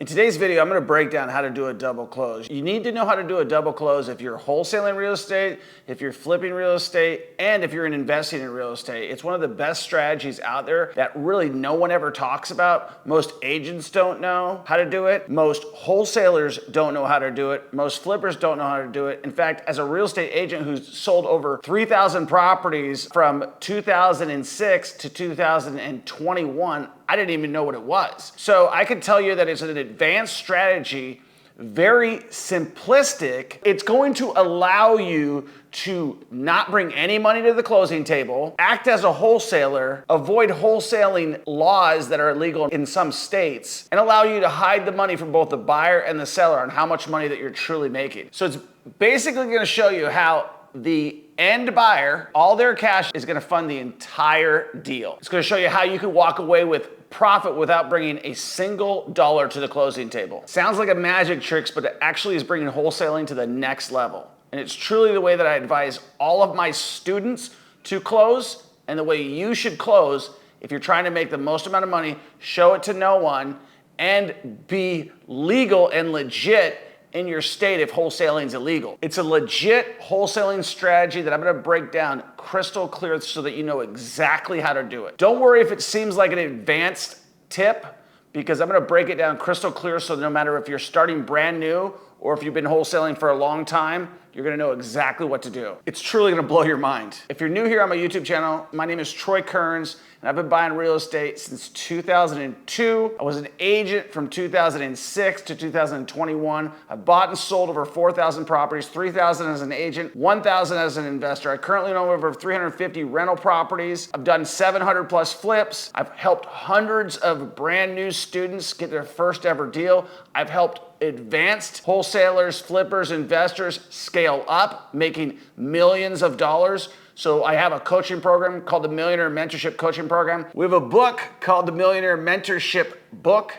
In today's video, I'm going to break down how to do a double close. You need to know how to do a double close if you're wholesaling real estate, if you're flipping real estate, and if you're investing in real estate. It's one of the best strategies out there that really no one ever talks about. Most agents don't know how to do it. Most wholesalers don't know how to do it. Most flippers don't know how to do it. In fact, as a real estate agent who's sold over 3,000 properties from 2006 to 2021, I didn't even know what it was. So I can tell you that it's an advanced strategy, very simplistic. It's going to allow you to not bring any money to the closing table, act as a wholesaler, avoid wholesaling laws that are illegal in some states, and allow you to hide the money from both the buyer and the seller on how much money that you're truly making. So it's basically going to show you how the end buyer, all their cash is going to fund the entire deal. It's going to show you how you can walk away with profit without bringing a single dollar to the closing table. Sounds like a magic trick, but it actually is bringing wholesaling to the next level. And it's truly the way that I advise all of my students to close, and the way you should close if you're trying to make the most amount of money, show it to no one, and be legal and legit in your state if wholesaling is illegal. It's a legit wholesaling strategy that I'm gonna break down crystal clear so that you know exactly how to do it. Don't worry if it seems like an advanced tip, because I'm gonna break it down crystal clear so no matter if you're starting brand new or if you've been wholesaling for a long time, you're gonna know exactly what to do. It's truly gonna blow your mind. If you're new here on my YouTube channel, my name is Troy Kearns, and I've been buying real estate since 2002. I was an agent from 2006 to 2021. I bought and sold over 4,000 properties, 3,000 as an agent, 1,000 as an investor. I currently own over 350 rental properties. I've done 700 plus flips. I've helped hundreds of brand new students get their first ever deal. I've helped advanced wholesalers, flippers, investors scale up, making millions of dollars. So I have a coaching program called the Millionaire Mentorship Coaching Program. We have a book called the Millionaire Mentorship Book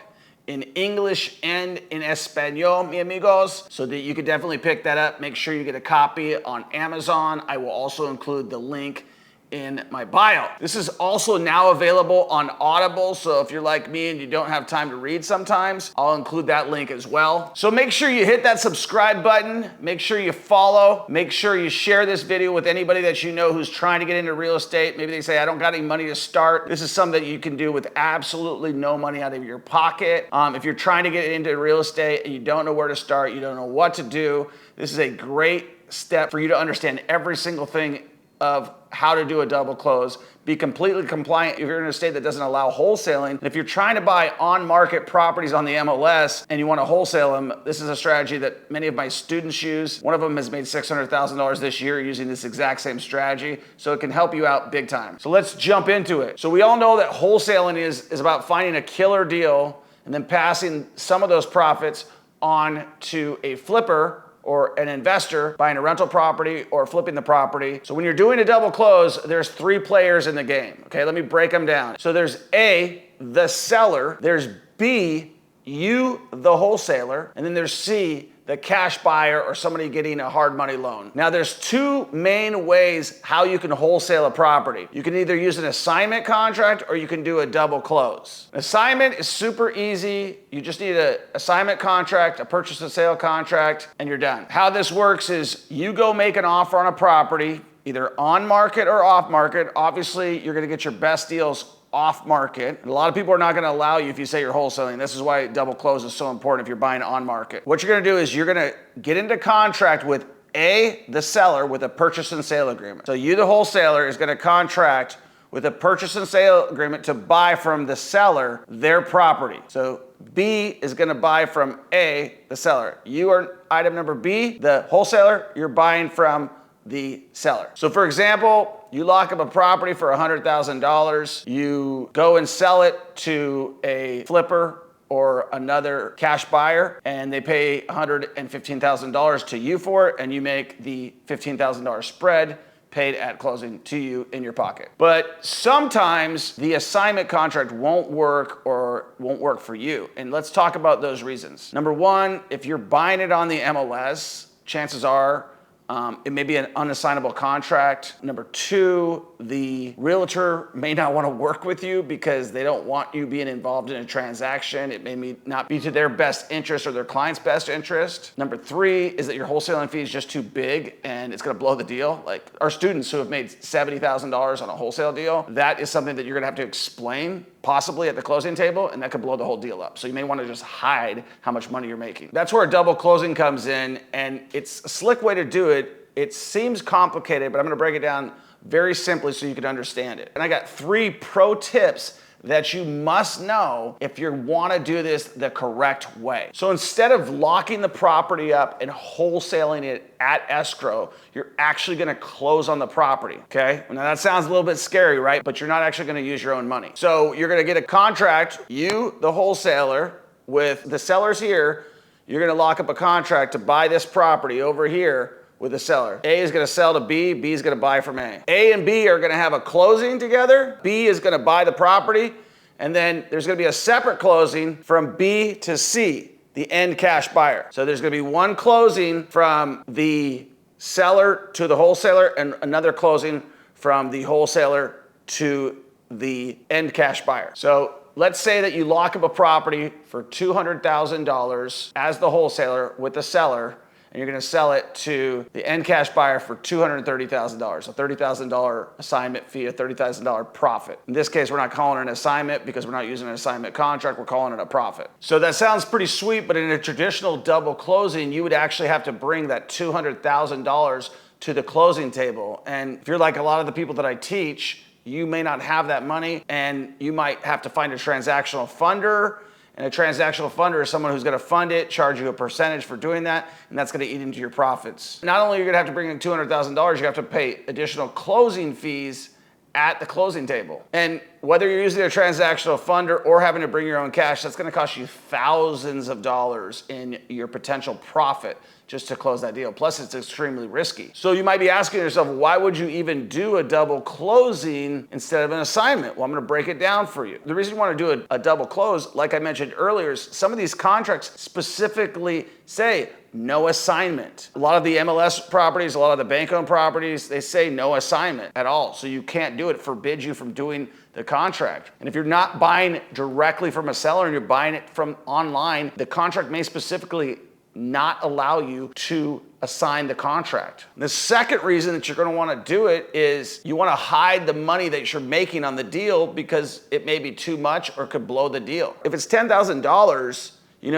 in English and in Espanol, mi amigos, so that you could definitely pick that up. Make sure you get a copy on Amazon. I will also include the link in my bio. This is also now available on Audible, so if you're like me and you don't have time to read sometimes, I'll include that link as well. So make sure you hit that subscribe button, make sure you follow, make sure you share this video with anybody that you know who's trying to get into real estate. Maybe they say, I don't got any money to start. This is something that you can do with absolutely no money out of your pocket. If you're trying to get into real estate and you don't know where to start, you don't know what to do, this is a great step for you to understand every single thing of how to do a double close, be completely compliant if you're in a state that doesn't allow wholesaling. And if you're trying to buy on-market properties on the MLS and you want to wholesale them, this is a strategy that many of my students use. One of them has made $600,000 this year using this exact same strategy, so it can help you out big time. So let's jump into it. So we all know that wholesaling is about finding a killer deal and then passing some of those profits on to a flipper or an investor buying a rental property or flipping the property. So when you're doing a double close, there's three players in the game. Okay, let me break them down. So there's A, the seller, there's B, you, the wholesaler, and then there's C, the cash buyer or somebody getting a hard money loan. Now there's two main ways how you can wholesale a property. You can either use an assignment contract or you can do a double close. Assignment is super easy. You just need an assignment contract, a purchase and sale contract, and you're done. How this works is you go make an offer on a property, either on market or off market. Obviously, you're gonna get your best deals off market. And a lot of people are not gonna allow you if you say you're wholesaling. This is why double close is so important if you're buying on market. What you're gonna do is you're gonna get into contract with A, the seller, with a purchase and sale agreement. So you, the wholesaler, is gonna contract with a purchase and sale agreement to buy from the seller their property. So B is gonna buy from A, the seller. You are item number B, the wholesaler, you're buying from the seller. So for example, you lock up a property for $100,000, you go and sell it to a flipper or another cash buyer, and they pay $115,000 to you for it, and you make the $15,000 spread paid at closing to you in your pocket. But sometimes the assignment contract won't work or won't work for you. And let's talk about those reasons. Number one, if you're buying it on the MLS, chances are It may be an unassignable contract. Number two, the realtor may not want to work with you because they don't want you being involved in a transaction. It may not be to their best interest or their client's best interest. Number three is that your wholesaling fee is just too big and it's going to blow the deal. Like our students who have made $70,000 on a wholesale deal, that is something that you're going to have to explain possibly at the closing table, and that could blow the whole deal up. So you may want to just hide how much money you're making. That's where a double closing comes in, and it's a slick way to do it. It seems complicated, but I'm going to break it down very simply so you can understand it. And I got 3 pro tips that you must know if you want to do this the correct way. So instead of locking the property up and wholesaling it at escrow, you're actually going to close on the property, okay? Now that sounds a little bit scary, right? But you're not actually going to use your own money. So you're going to get a contract, you, the wholesaler, with the sellers here, you're going to lock up a contract to buy this property over here with the seller. A is going to sell to B, B is going to buy from A. A and B are going to have a closing together. B is going to buy the property, and then there's going to be a separate closing from B to C, the end cash buyer. So there's going to be one closing from the seller to the wholesaler and another closing from the wholesaler to the end cash buyer. So let's say that you lock up a property for $200,000 as the wholesaler with the seller, and you're going to sell it to the end cash buyer for $230,000, a $30,000 assignment fee, a $30,000 profit. In this case, we're not calling it an assignment because we're not using an assignment contract, we're calling it a profit. So that sounds pretty sweet, but in a traditional double closing, you would actually have to bring that $200,000 to the closing table. And if you're like a lot of the people that I teach, you may not have that money, and you might have to find a transactional funder. And a transactional funder is someone who's going to fund it, charge you a percentage for doing that, and that's going to eat into your profits. Not only are you going to have to bring in $200,000, you have to pay additional closing fees at the closing table. And whether you're using a transactional funder or having to bring your own cash, that's going to cost you thousands of dollars in your potential profit just to close that deal. Plus, it's extremely risky. So you might be asking yourself, why would you even do a double closing instead of an assignment? Well, I'm going to break it down for you. The reason you want to do a double close, like I mentioned earlier, is some of these contracts specifically say no assignment. A lot of the MLS properties, a lot of the bank-owned properties, they say no assignment at all. So you can't do it. It forbids you from doing the contract. And if you're not buying directly from a seller and you're buying it from online, the contract may specifically not allow you to assign the contract. The second reason that you're going to want to do it is you want to hide the money that you're making on the deal because it may be too much or could blow the deal. If it's $10,000,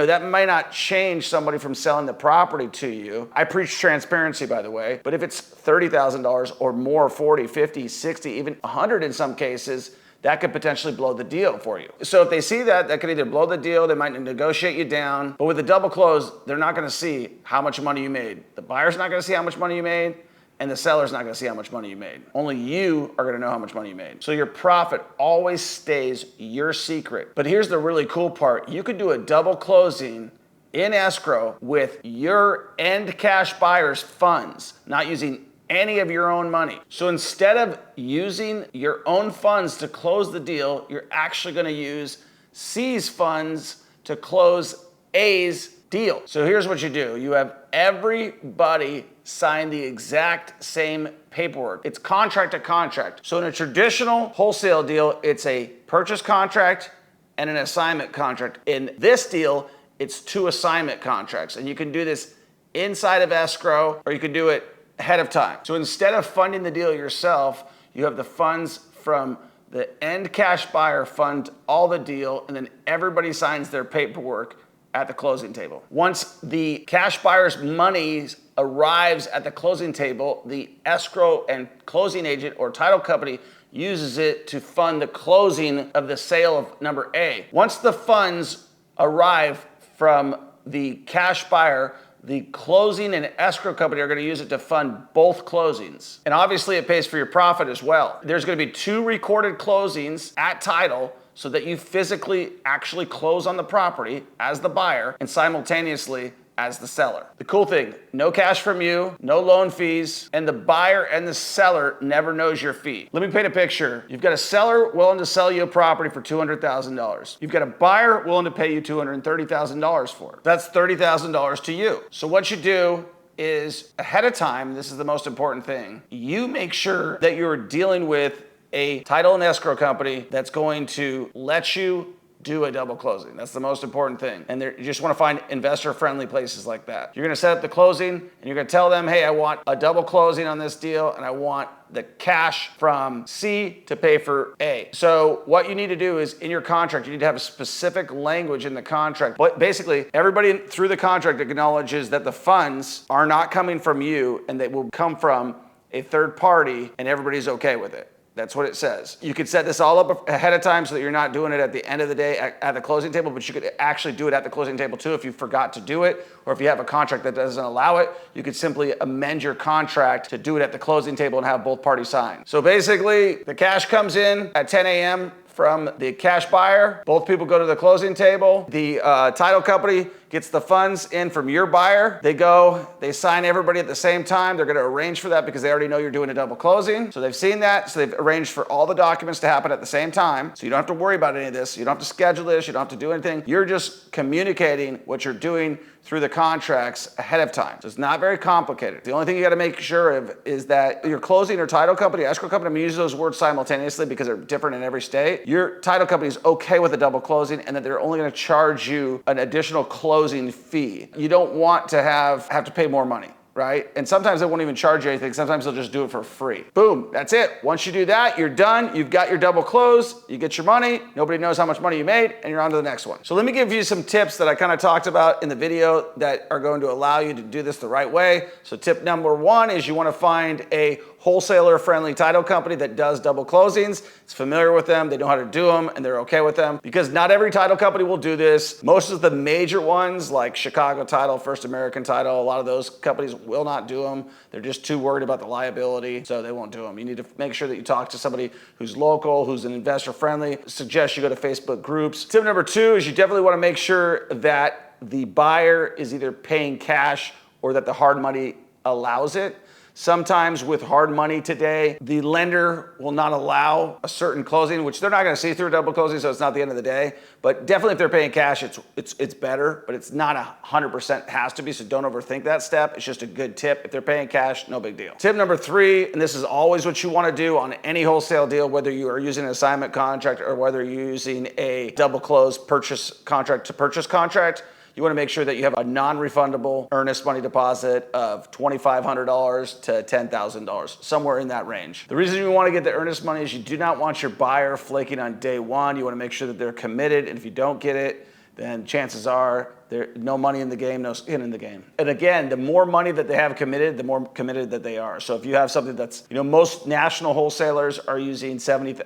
that might not change somebody from selling the property to you. I preach transparency, by the way, but if it's $30,000 or more, 40, 50, 60, even 100 in some cases, that could potentially blow the deal for you. So if they see that could either blow the deal, they might negotiate you down. But with a double close, they're not going to see how much money you made. The buyer's not going to see how much money you made, and the seller's not going to see how much money you made. Only you are going to know how much money you made. So your profit always stays your secret. But here's the really cool part. You could do a double closing in escrow with your end cash buyer's funds, not using any of your own money. So instead of using your own funds to close the deal, you're actually going to use C's funds to close A's deal. So here's what you do. You have everybody sign the exact same paperwork. It's contract to contract. So in a traditional wholesale deal, it's a purchase contract and an assignment contract. In this deal, it's 2 assignment contracts. And you can do this inside of escrow, or you can do it ahead of time. So instead of funding the deal yourself, you have the funds from the end cash buyer fund all the deal, and then everybody signs their paperwork at the closing table. Once the cash buyer's money arrives at the closing table, the escrow and closing agent or title company uses it to fund the closing of the sale of number A. Once the funds arrive from the cash buyer, the closing and escrow company are going to use it to fund both closings. And obviously it pays for your profit as well. There's going to be 2 recorded closings at title so that you physically actually close on the property as the buyer and simultaneously as the seller. The cool thing, no cash from you, no loan fees, and the buyer and the seller never knows your fee. Let me paint a picture. You've got a seller willing to sell you a property for $200,000. You've got a buyer willing to pay you $230,000 for it. That's $30,000 to you. So what you do is ahead of time, this is the most important thing, you make sure that you're dealing with a title and escrow company that's going to let you do a double closing. That's the most important thing. And you just want to find investor-friendly places like that. You're going to set up the closing, and you're going to tell them, hey, I want a double closing on this deal, and I want the cash from C to pay for A. So what you need to do is in your contract, you need to have a specific language in the contract. But basically, everybody through the contract acknowledges that the funds are not coming from you, and they will come from a third party, and everybody's okay with it. That's what it says. You could set this all up ahead of time so that you're not doing it at the end of the day at the closing table, but you could actually do it at the closing table too if you forgot to do it, or if you have a contract that doesn't allow it, you could simply amend your contract to do it at the closing table and have both parties sign. So basically, the cash comes in at 10 a.m. from the cash buyer. Both people go to the closing table. The title company gets the funds in from your buyer. They go, they sign everybody at the same time. They're gonna arrange for that because they already know you're doing a double closing. So they've seen that, so they've arranged for all the documents to happen at the same time. So you don't have to worry about any of this. You don't have to schedule this, you don't have to do anything. You're just communicating what you're doing through the contracts ahead of time. So it's not very complicated. The only thing you gotta make sure of is that your closing or title company, escrow company, I'm gonna use those words simultaneously because they're different in every state. Your title company is okay with a double closing and that they're only gonna charge you an additional closing fee. You don't want to have to pay more money, right? And sometimes they won't even charge you anything. Sometimes they'll just do it for free. Boom, that's it. Once you do that, you're done. You've got your double close, you get your money, nobody knows how much money you made, and you're on to the next one. So let me give you some tips that I kind of talked about in the video that are going to allow you to do this the right way. So tip number one is you want to find a wholesaler-friendly title company that does double closings. It's familiar with them, they know how to do them, and they're okay with them. Because not every title company will do this. Most of the major ones like Chicago Title, First American Title, a lot of those companies will not do them. They're just too worried about the liability, so they won't do them. You need to make sure that you talk to somebody who's local, who's an investor-friendly. Suggest you go to Facebook groups. Tip number two is you definitely want to make sure that the buyer is either paying cash or that the hard money allows it. Sometimes with hard money today, the lender will not allow a certain closing, which they're not going to see through a double closing, so it's not the end of the day. But definitely if they're paying cash, it's better, but it's not 100% has to be, so don't overthink that step. It's just a good tip. If they're paying cash, no big deal. Tip number three, and this is always what you want to do on any wholesale deal, whether you are using an assignment contract or whether you're using a double close purchase contract to purchase contract, you want to make sure that you have a non-refundable earnest money deposit of $2,500 to $10,000, somewhere in that range. The reason you want to get the earnest money is you do not want your buyer flaking on day one. You want to make sure that they're committed, and if you don't get it, then chances are there's no money in the game, no skin in the game. And again, the more money that they have committed, the more committed that they are. So if you have something that's, most national wholesalers are using $7,000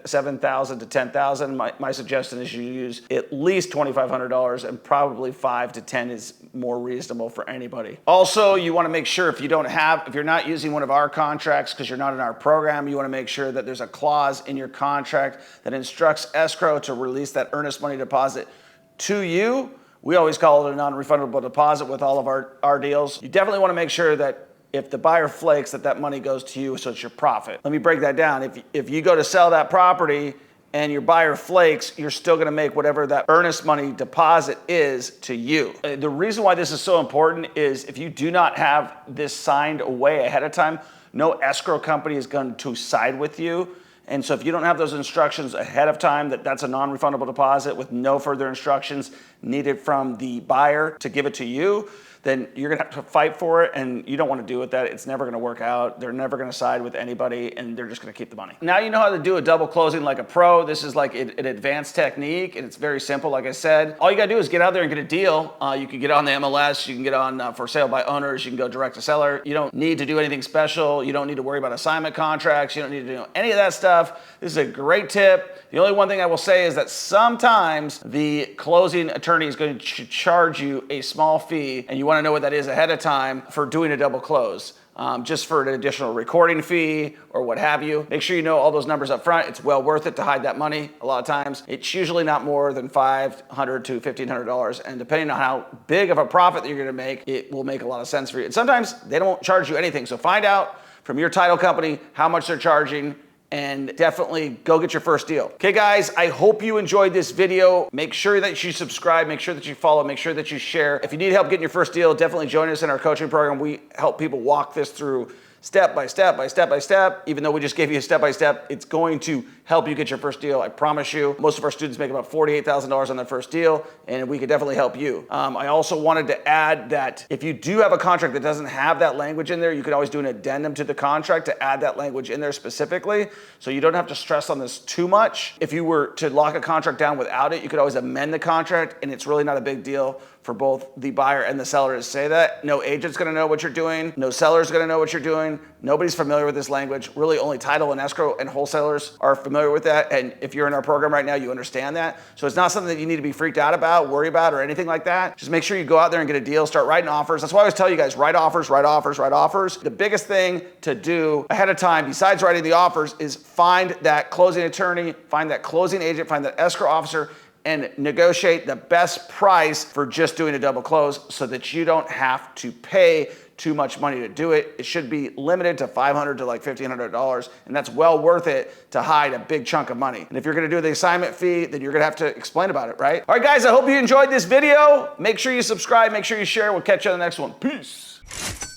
to $10,000. My suggestion is you use at least $2,500, and probably $5,000 to $10,000 is more reasonable for anybody. Also, you want to make sure if you're not using one of our contracts because you're not in our program, you want to make sure that there's a clause in your contract that instructs escrow to release that earnest money deposit to you. We always call it a non-refundable deposit with all of our deals. You definitely want to make sure that if the buyer flakes, that money goes to you, so it's your profit. Let me break that down. If you go to sell that property and your buyer flakes, you're still going to make whatever that earnest money deposit is to you. The reason why this is so important is if you do not have this signed away ahead of time, no escrow company is going to side with you. And so if you don't have those instructions ahead of time, that's a non-refundable deposit with no further instructions needed from the buyer to give it to you, then you're gonna have to fight for it, and you don't wanna do with that. It's never gonna work out. They're never gonna side with anybody, and they're just gonna keep the money. Now you know how to do a double closing like a pro. This is like an advanced technique, and it's very simple, like I said. All you gotta do is get out there and get a deal. You can get on the MLS, you can get on for sale by owners, you can go direct to seller. You don't need to do anything special. You don't need to worry about assignment contracts. You don't need to do any of that stuff. This is a great tip. The only one thing I will say is that sometimes the closing attorney is going to charge you a small fee, and you want to know what that is ahead of time for doing a double close. Just for an additional recording fee or what have you. Make sure you know all those numbers up front. It's well worth it to hide that money a lot of times. It's usually not more than $500 to $1,500, and depending on how big of a profit that you're gonna make, it will make a lot of sense for you. And sometimes they don't charge you anything, so find out from your title company how much they're charging, and definitely go get your first deal. Okay guys, I hope you enjoyed this video. Make sure that you subscribe, make sure that you follow, make sure that you share. If you need help getting your first deal, definitely join us in our coaching program. We help people walk this through step by step by step by step. Even though we just gave you a step by step, it's going to help you get your first deal. I promise you. Most of our students make about $48,000 on their first deal, and we could definitely help you. I also wanted to add that if you do have a contract that doesn't have that language in there, you could always do an addendum to the contract to add that language in there specifically, so you don't have to stress on this too much. If you were to lock a contract down without it, you could always amend the contract, and it's really not a big deal for both the buyer and the seller to say that. No agent's gonna know what you're doing. No seller's gonna know what you're doing. Nobody's familiar with this language. Really only title and escrow and wholesalers are familiar with that. And if you're in our program right now, you understand that. So it's not something that you need to be freaked out about, worry about, or anything like that. Just make sure you go out there and get a deal, start writing offers. That's why I always tell you guys, write offers, write offers, write offers. The biggest thing to do ahead of time, besides writing the offers, is find that closing attorney, find that closing agent, find that escrow officer, and negotiate the best price for just doing a double close so that you don't have to pay too much money to do it. It should be limited to $500 to like $1,500, and that's well worth it to hide a big chunk of money. And if you're gonna do the assignment fee, then you're gonna have to explain about it, right? All right, guys, I hope you enjoyed this video. Make sure you subscribe, make sure you share. We'll catch you on the next one. Peace.